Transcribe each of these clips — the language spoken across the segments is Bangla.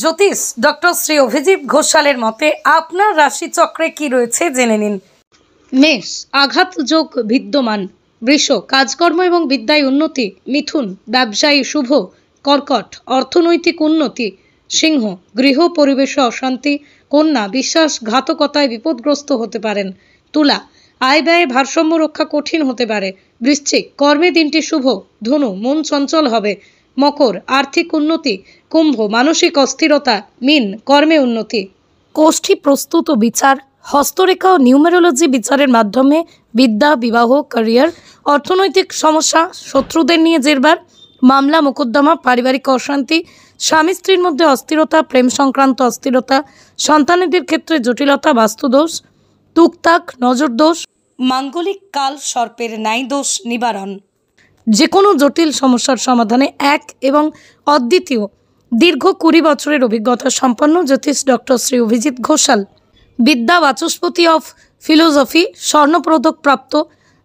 জ্যোতিষ ডক্টর শ্রী অভিজিৎ ঘোষালের মতে আপনার রাশিচক্রে কি রয়েছে জেনে নিন। মেষ, আঘাত যোগ বিদ্যমান। বৃষ, কাজকর্ম এবং বিদ্যায় উন্নতি। মিথুন, ব্যবসায়ী শুভ। কর্কট, অর্থনৈতিক উন্নতি। সিংহ, গৃহ পরিবেশে অশান্তি। কন্যা, বিশ্বাসঘাতকতায় বিপদগ্রস্ত হতে পারেন। তুলা, আয় ব্যয়ে ভারসাম্য রক্ষা কঠিন হতে পারে। বৃশ্চিক, কর্মে দিনটি শুভ। ধনু, মন চঞ্চল হবে। মকর, আর্থিক উন্নতি। কুম্ভ, মানসিক অস্থিরতা। মীন, কর্মে উন্নতি। কোষ্ঠী প্রস্তুত ও বিচার, হস্তরেখা ও নিউমেরোলজি বিচারের মাধ্যমে বিদ্যা, বিবাহ, ক্যারিয়ার, অর্থনৈতিক সমস্যা, শত্রুদের নিয়ে জেরবার, মামলা মোকদ্দমা, পারিবারিক অশান্তি, স্বামী স্ত্রীর মধ্যে অস্থিরতা, প্রেম সংক্রান্ত অস্থিরতা, সন্তানেদের ক্ষেত্রে জটিলতা, বাস্তুদোষ, টুকটাক নজর দোষ, মাঙ্গলিক কাল সর্পের ন্যায় দোষ নিবারণ। যে কোনো জটিল সমস্যার সমাধানে এক এবং অদ্বিতীয় দীর্ঘ 20 বছরের অভিজ্ঞতা সম্পন্ন জ্যোতিষ ডক্টর শ্রী অভিজিৎ ঘোষাল। বিদ্যা বাচস্পতি অফ ফিলোসফি, স্বর্ণপদক প্রাপ্ত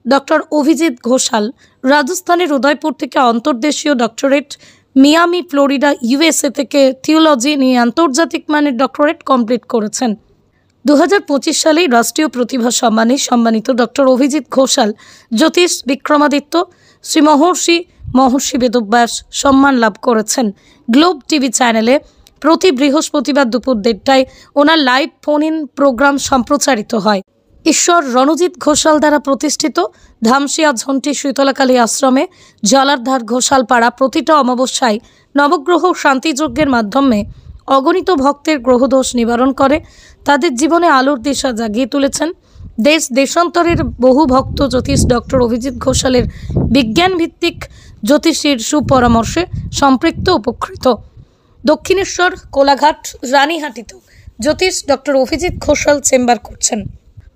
ডক্টর অভিজিৎ ঘোষাল রাজস্থানের উদয়পুর থেকে অন্তর্দেশীয় ডক্টরেট, মিয়ামি ফ্লোরিডা USA থেকে থিওলজি নিয়ে আন্তর্জাতিক মানের ডক্টরেট কমপ্লিট করেছেন। 2025 সালেই রাষ্ট্রীয় প্রতিভা সম্মানে সম্মানিত ডক্টর অভিজিৎ ঘোষাল জ্যোতিষ বিক্রমাদিত্য শ্রী মহর্ষি বেদব্যাস সম্মান লাভ করেছেন। গ্লোব টিভি চ্যানেলে প্রতি বৃহস্পতিবার দুপুর 1:30টায় ওনার লাইভ ফোন ইন প্রোগ্রাম সম্প্রচারিত হয়। ঈশ্বর রণজিৎ ঘোষাল দ্বারা প্রতিষ্ঠিত ধামসিয়া ঝন্টি শীতলাকালী আশ্রমে জলার্ধার ঘোষালপাড়া প্রতিটা অমাবস্যায় নবগ্রহ শান্তিযজ্ঞের মাধ্যমে অগণিত ভক্তের গ্রহদোষ নিবারণ করে তাদের জীবনে আলোর দিশা জাগিয়ে তুলেছেন। দেশ দেশান্তরের বহু ভক্ত জ্যোতিষ ডক্টর অভিজিৎ ঘোষালের বিজ্ঞানভিত্তিক জ্যোতিষীর সুপরামর্শে সম্পৃক্ত উপকৃত। দক্ষিণেশ্বর, কোলাঘাট, রানীহাটিতেও জ্যোতিষ ডক্টর অভিজিৎ ঘোষাল চেম্বার করছেন।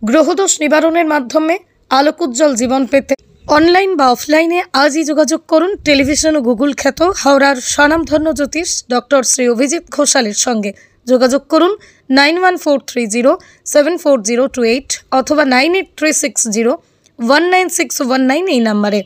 গ্রহদোষ নিবারণের মাধ্যমে আলোকোজ্জ্বল জীবন পেতে অনলাইন বা অফলাইনে আজই যোগাযোগ করুন টেলিভিশন ও গুগল খ্যাত হাওড়ার স্বনামধন্য জ্যোতিষ ডক্টর শ্রী অভিজিৎ ঘোষালের সঙ্গে। যোগাযোগ করুন 9143074028 অথবা 9836019619 এই নাম্বারে।